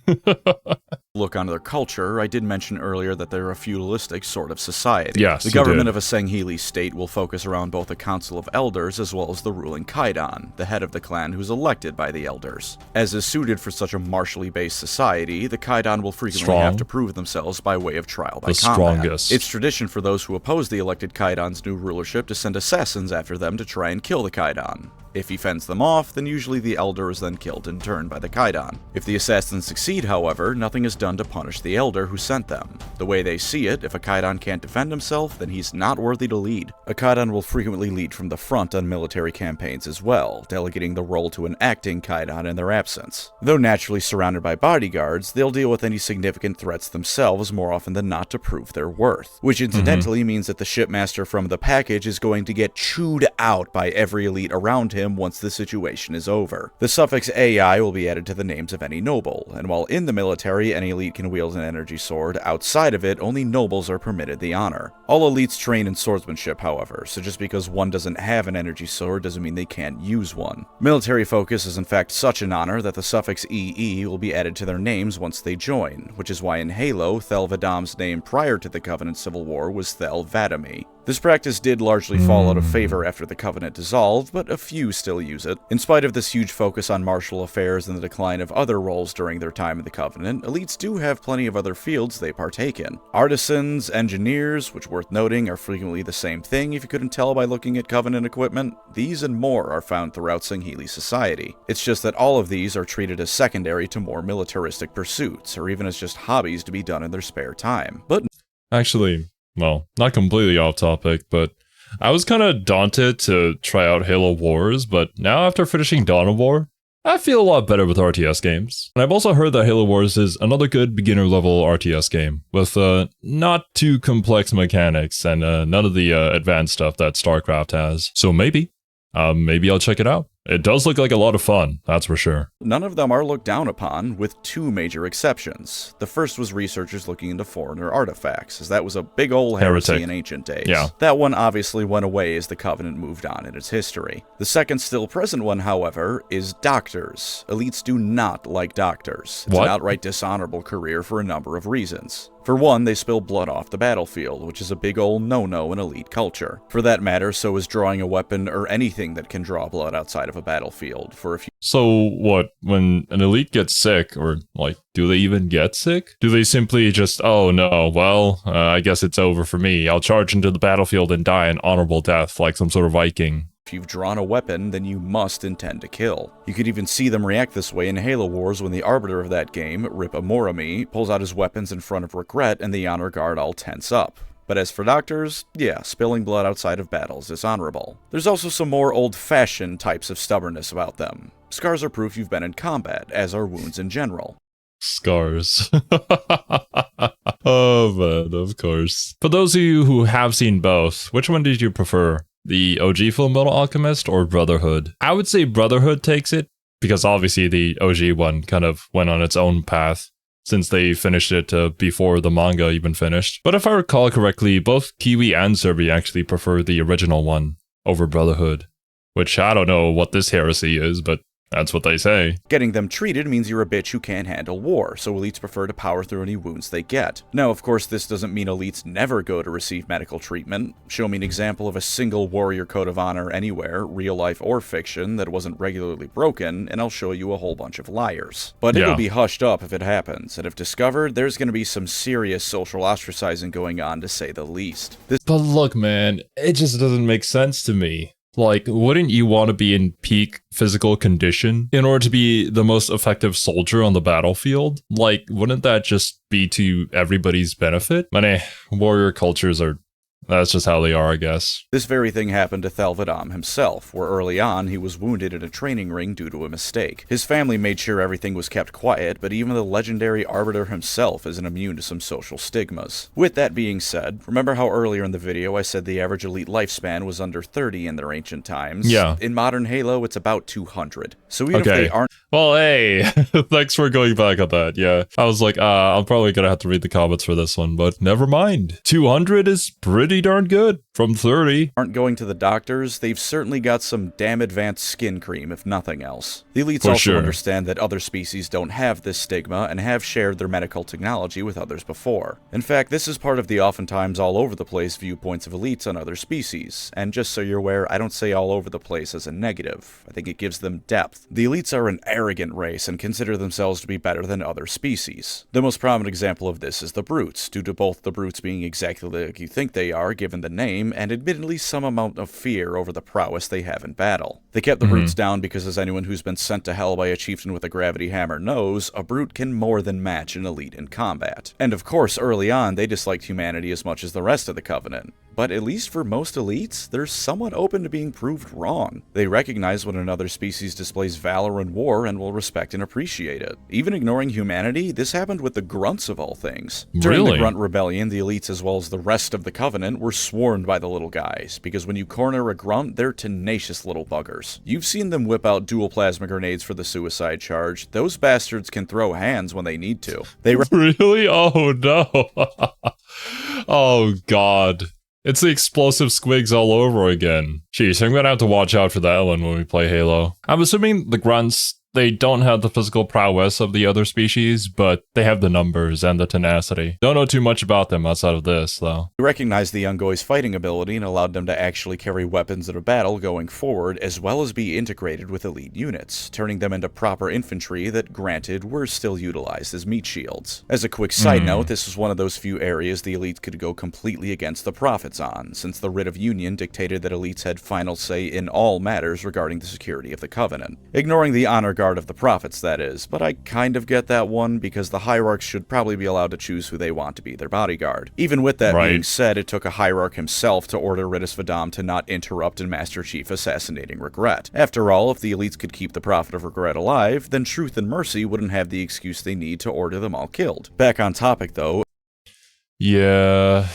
Look onto their culture, I did mention earlier that they're a feudalistic sort of society. Yes, the government of a Sangheili state will focus around both a council of elders as well as the ruling Kaidan, the head of the clan who's elected by the elders. As is suited for such a martially based society, the Kaidan will frequently have to prove themselves by way of trial by combat. Strongest. It's tradition for those who oppose the elected Kaidan's new rulership to send assassins after them to try and kill the Kaidan. If he fends them off, then usually the elder is then killed in turn by the Kaidan. If the assassins succeed, however, nothing is done to punish the elder who sent them. The way they see it, if a Kaidan can't defend himself, then he's not worthy to lead. A Kaidan will frequently lead from the front on military campaigns as well, delegating the role to an acting Kaidan in their absence. Though naturally surrounded by bodyguards, they'll deal with any significant threats themselves more often than not to prove their worth. Which incidentally means that the shipmaster from the package is going to get chewed out by every elite around him him once the situation is over. The suffix AI will be added to the names of any noble, and while in the military, any elite can wield an energy sword, outside of it, only nobles are permitted the honor. All elites train in swordsmanship, however, so just because one doesn't have an energy sword doesn't mean they can't use one. Military focus is in fact such an honor that the suffix EE will be added to their names once they join, which is why in Halo, Thel 'Vadam's name prior to the Covenant Civil War was Thel 'Vadame. This practice did largely fall out of favor after the Covenant dissolved, but a few still use it. In spite of this huge focus on martial affairs and the decline of other roles during their time in the Covenant, elites do have plenty of other fields they partake in. Artisans, engineers, which worth noting are frequently the same thing if you couldn't tell by looking at Covenant equipment, these and more are found throughout Singhili society. It's just that all of these are treated as secondary to more militaristic pursuits, or even as just hobbies to be done in their spare time. But actually, well, not completely off topic, but I was kind of daunted to try out Halo Wars, but now after finishing Dawn of War, I feel a lot better with RTS games. And I've also heard that Halo Wars is another good beginner-level RTS game, with not too complex mechanics and none of the advanced stuff that StarCraft has. So maybe I'll check it out. It does look like a lot of fun, that's for sure. None of them are looked down upon, with two major exceptions. The first was researchers looking into foreigner artifacts, as that was a big ol' heresy in ancient days. Yeah. That one obviously went away as the Covenant moved on in its history. The second still present one, however, is doctors. Elites do not like doctors. It's an outright dishonorable career for a number of reasons. For one, they spill blood off the battlefield, which is a big ol' no-no in elite culture. For that matter, so is drawing a weapon or anything that can draw blood outside of a battlefield for a few. So what, when an elite gets sick, or like, do they even get sick? Do they simply just, oh no, well, I guess it's over for me. I'll charge into the battlefield and die an honorable death like some sort of Viking? If you've drawn a weapon, then you must intend to kill. You could even see them react this way in Halo Wars when the arbiter of that game, Rip Amorami, pulls out his weapons in front of Regret and the honor guard all tense up. But as for doctors, yeah, spilling blood outside of battles is honorable. There's also some more old-fashioned types of stubbornness about them. Scars are proof you've been in combat, as are wounds in general. Scars. Oh man, of course. For those of you who have seen both, which one did you prefer? The OG Fullmetal Alchemist or Brotherhood? I would say Brotherhood takes it, because obviously the OG one kind of went on its own path, since they finished it before the manga even finished. But if I recall correctly, both Kiwi and Serbi actually prefer the original one over Brotherhood, which I don't know what this heresy is, but that's what they say. Getting them treated means you're a bitch who can't handle war, so elites prefer to power through any wounds they get. Now, of course, this doesn't mean elites never go to receive medical treatment. Show me an example of a single warrior code of honor anywhere, real life or fiction, that wasn't regularly broken, and I'll show you a whole bunch of liars. But it'll be hushed up if it happens, and if discovered, there's gonna be some serious social ostracizing going on, to say the least. But look, man, it just doesn't make sense to me. Like, wouldn't you want to be in peak physical condition in order to be the most effective soldier on the battlefield? Like, wouldn't that just be to everybody's benefit? But warrior cultures are, that's just how they are, I guess. This very thing happened to Thel 'Vadam himself, where early on he was wounded in a training ring due to a mistake. His family made sure everything was kept quiet, but even the legendary Arbiter himself isn't immune to some social stigmas. With that being said, remember how earlier in the video I said the average elite lifespan was under 30 in their ancient times? Yeah. In modern Halo, it's about 200. So even if they aren't... Well, hey, thanks for going back on that, yeah. I was like, I'm probably gonna have to read the comments for this one, but never mind. 200 is pretty darn good from 30. Aren't going to the doctors, they've certainly got some damn advanced skin cream, if nothing else. The elites also understand that other species don't have this stigma and have shared their medical technology with others before. In fact, this is part of the oftentimes all over the place viewpoints of elites on other species. And just so you're aware, I don't say all over the place as a negative. I think it gives them depth. The elites are an arrogant race and consider themselves to be better than other species. The most prominent example of this is the brutes, due to both the brutes being exactly like you think they are given the name, and admittedly some amount of fear over the prowess they have in battle. They kept the brutes down because, as anyone who's been sent to hell by a chieftain with a gravity hammer knows, a brute can more than match an elite in combat. And of course, early on, they disliked humanity as much as the rest of the Covenant. but at least for most elites, they're somewhat open to being proved wrong. They recognize when another species displays valor in war and will respect and appreciate it. Even ignoring humanity, this happened with the grunts of all things. During the Grunt Rebellion, the elites as well as the rest of the Covenant were swarmed by the little guys, because when you corner a grunt, they're tenacious little buggers. You've seen them whip out dual plasma grenades for the suicide charge. Those bastards can throw hands when they need to. They really? Oh no. Oh god. It's the explosive squigs all over again. Jeez, I'm gonna have to watch out for that one when we play Halo. I'm assuming the grunts, they don't have the physical prowess of the other species, but they have the numbers and the tenacity. Don't know too much about them outside of this, though. We recognized the Ungoy's fighting ability and allowed them to actually carry weapons in a battle going forward, as well as be integrated with elite units, turning them into proper infantry that, granted, were still utilized as meat shields. As a quick side note, this was one of those few areas the elites could go completely against the Prophets on, since the Writ of Union dictated that elites had final say in all matters regarding the security of the Covenant. Ignoring the honor guard of the Prophets, that is, but I kind of get that one, because the hierarchs should probably be allowed to choose who they want to be their bodyguard. Even with that being said, it took a hierarch himself to order Ridus Vadam to not interrupt and Master Chief assassinating Regret. After all, if the elites could keep the Prophet of Regret alive, then Truth and Mercy wouldn't have the excuse they need to order them all killed. Back on topic, though. Yeah.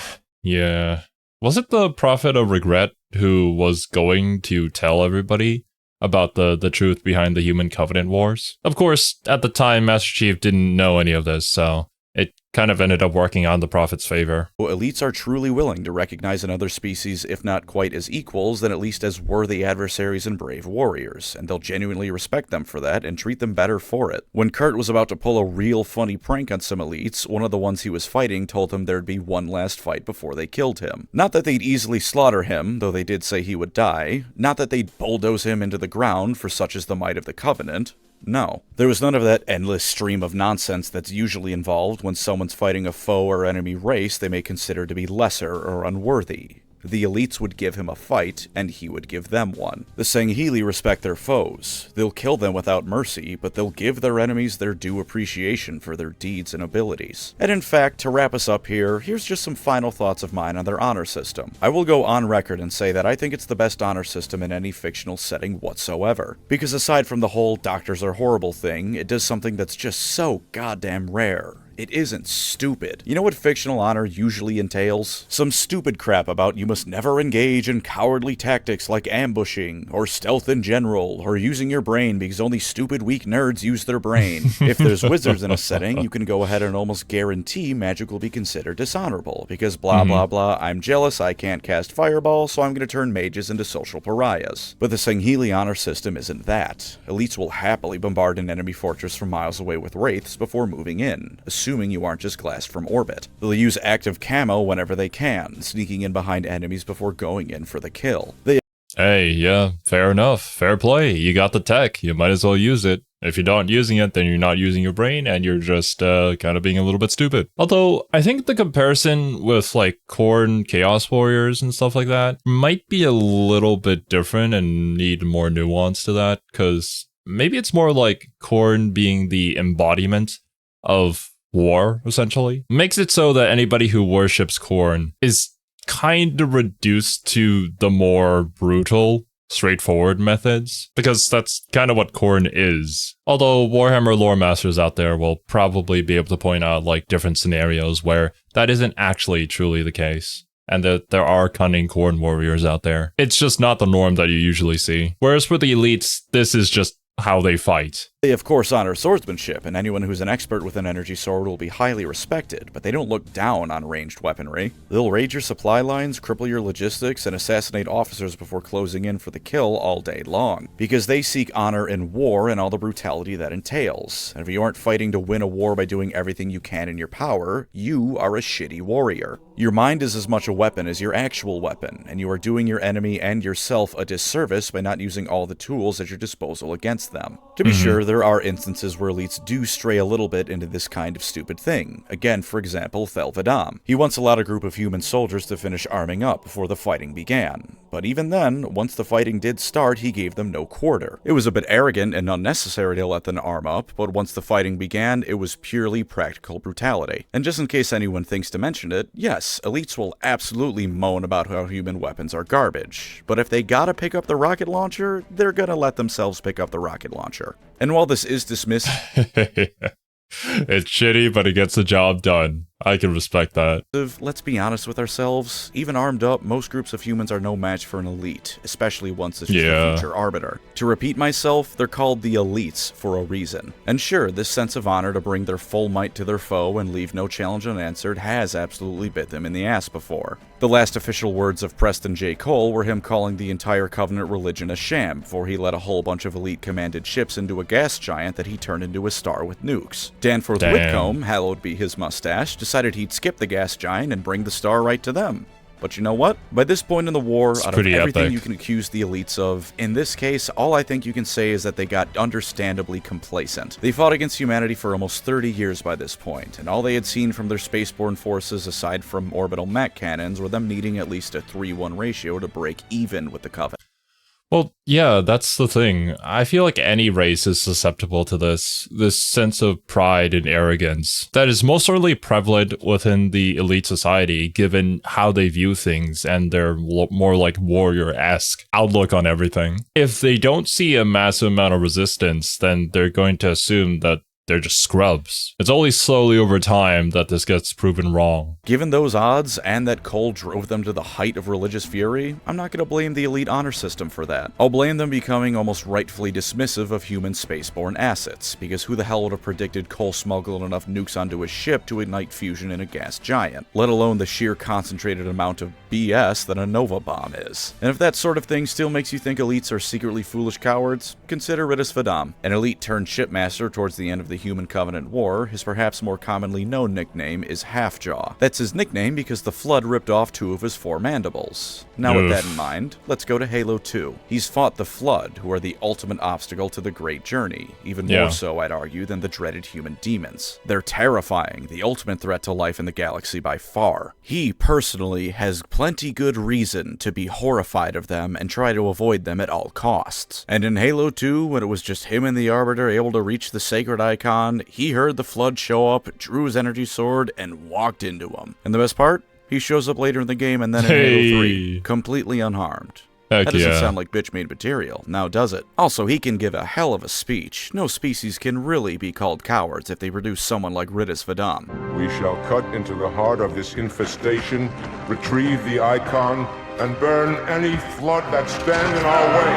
Was it the Prophet of Regret who was going to tell everybody about the truth behind the Human Covenant Wars? Of course, at the time, Master Chief didn't know any of this, so it kind of ended up working on the Prophet's favor. Elites are truly willing to recognize another species, if not quite as equals, then at least as worthy adversaries and brave warriors, and they'll genuinely respect them for that and treat them better for it. When Kurt was about to pull a real funny prank on some elites, one of the ones he was fighting told him there'd be one last fight before they killed him. Not that they'd easily slaughter him, though they did say he would die. Not that they'd bulldoze him into the ground, for such is the might of the Covenant. No. There was none of that endless stream of nonsense that's usually involved when someone's fighting a foe or enemy race they may consider to be lesser or unworthy. The elites would give him a fight, and he would give them one. The Sangheili respect their foes. They'll kill them without mercy, but they'll give their enemies their due appreciation for their deeds and abilities. And in fact, to wrap us up here, here's just some final thoughts of mine on their honor system. I will go on record and say that I think it's the best honor system in any fictional setting whatsoever. Because aside from the whole doctors are horrible thing, it does something that's just so goddamn rare. It isn't stupid. You know what fictional honor usually entails? Some stupid crap about you must never engage in cowardly tactics like ambushing, or stealth in general, or using your brain because only stupid weak nerds use their brain. If there's wizards in a setting, you can go ahead and almost guarantee magic will be considered dishonorable, because blah blah blah, I'm jealous, I can't cast fireball, so I'm going to turn mages into social pariahs. But the Sangheili honor system isn't that. Elites will happily bombard an enemy fortress from miles away with wraiths before moving in, assuming you aren't just glassed from orbit. They'll use active camo whenever they can, sneaking in behind enemies before going in for the kill. Hey, yeah, fair enough. Fair play. You got the tech. You might as well use it. If you're not using it, then you're not using your brain, and you're just kind of being a little bit stupid. Although, I think the comparison with, like, Khorne Chaos Warriors and stuff like that might be a little bit different and need more nuance to that, because maybe it's more like Khorne being the embodiment of war, essentially. Makes it so that anybody who worships Khorne is kind of reduced to the more brutal, straightforward methods, because that's kind of what Khorne is. Although Warhammer lore masters out there will probably be able to point out like different scenarios where that isn't actually truly the case, and that there are cunning Khorne warriors out there. It's just not the norm that you usually see. Whereas for the elites, this is just how they fight. They of course honor swordsmanship, and anyone who's an expert with an energy sword will be highly respected, but they don't look down on ranged weaponry. They'll raid your supply lines, cripple your logistics, and assassinate officers before closing in for the kill all day long, because they seek honor in war and all the brutality that entails. And if you aren't fighting to win a war by doing everything you can in your power, you are a shitty warrior. Your mind is as much a weapon as your actual weapon, and you are doing your enemy and yourself a disservice by not using all the tools at your disposal against them. To be sure, there are instances where elites do stray a little bit into this kind of stupid thing. Again, for example, Thel Vadam. He once allowed a group of human soldiers to finish arming up before the fighting began. But even then, once the fighting did start, he gave them no quarter. It was a bit arrogant and unnecessary to let them arm up, but once the fighting began, it was purely practical brutality. And just in case anyone thinks to mention it, yes, elites will absolutely moan about how human weapons are garbage, but if they gotta pick up the rocket launcher, they're gonna let themselves pick up the rocket launcher. And while this is dismissed, it's shitty, but it gets the job done. I can respect that. Let's be honest with ourselves. Even armed up, most groups of humans are no match for an elite, especially once it's just a future arbiter. To repeat myself, they're called the elites for a reason. And sure, this sense of honor to bring their full might to their foe and leave no challenge unanswered has absolutely bit them in the ass before. The last official words of Preston J. Cole were him calling the entire Covenant religion a sham before he let a whole bunch of elite-commanded ships into a gas giant that he turned into a star with nukes. Danforth Whitcomb, hallowed be his mustache, decided he'd skip the gas giant and bring the star right to them. But you know what? By this point in the war, out of everything you can accuse the elites of, in this case, all I think you can say is that they got understandably complacent. They fought against humanity for almost 30 years by this point, and all they had seen from their spaceborne forces aside from orbital mech cannons were them needing at least a 3-1 ratio to break even with the Covenant. Well, yeah, that's the thing. I feel like any race is susceptible to this sense of pride and arrogance that is most certainly prevalent within the elite society, given how they view things and their more like warrior-esque outlook on everything. If they don't see a massive amount of resistance, then they're going to assume that they're just scrubs. It's only slowly over time that this gets proven wrong. Given those odds, and that Cole drove them to the height of religious fury, I'm not going to blame the elite honor system for that. I'll blame them becoming almost rightfully dismissive of human spaceborne assets, because who the hell would have predicted Cole smuggled enough nukes onto his ship to ignite fusion in a gas giant, let alone the sheer concentrated amount of BS that a Nova bomb is. And if that sort of thing still makes you think elites are secretly foolish cowards, consider Rittis Vadam, an elite turned shipmaster towards the end of the Human Covenant War. His perhaps more commonly known nickname is Halfjaw. That's his nickname because the Flood ripped off 2 of his 4 mandibles. Now with that in mind, let's go to Halo 2. He's fought the Flood, who are the ultimate obstacle to the Great Journey, even more so, I'd argue, than the dreaded human demons. They're terrifying, the ultimate threat to life in the galaxy by far. He personally has plenty good reason to be horrified of them and try to avoid them at all costs. And in Halo 2, when it was just him and the Arbiter able to reach the sacred icon, he heard the Flood show up, drew his energy sword, and walked into him. And the best part? He shows up later in the game and then in Halo 3, completely unharmed. That doesn't sound like bitch-made material, now does it? Also, he can give a hell of a speech. No species can really be called cowards if they produce someone like Rittis Vadam. We shall cut into the heart of this infestation, retrieve the icon, and burn any flood that stand in our way.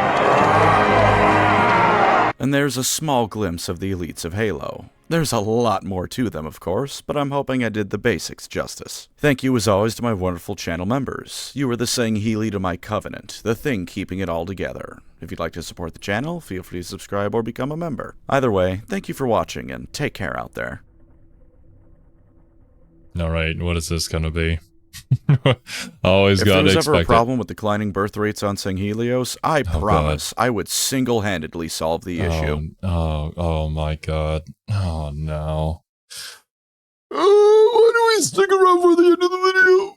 And there's a small glimpse of the elites of Halo. There's a lot more to them, of course, but I'm hoping I did the basics justice. Thank you as always to my wonderful channel members. You are the Sangheili to my Covenant, the thing keeping it all together. If you'd like to support the channel, feel free to subscribe or become a member. Either way, thank you for watching and take care out there. Alright, what is this gonna be? Always gotta expect it. If there was ever a problem with declining birth rates on Sanghelios, I promise I would single-handedly solve the issue. Oh my god. Oh no. Why do we stick around for the end of the video?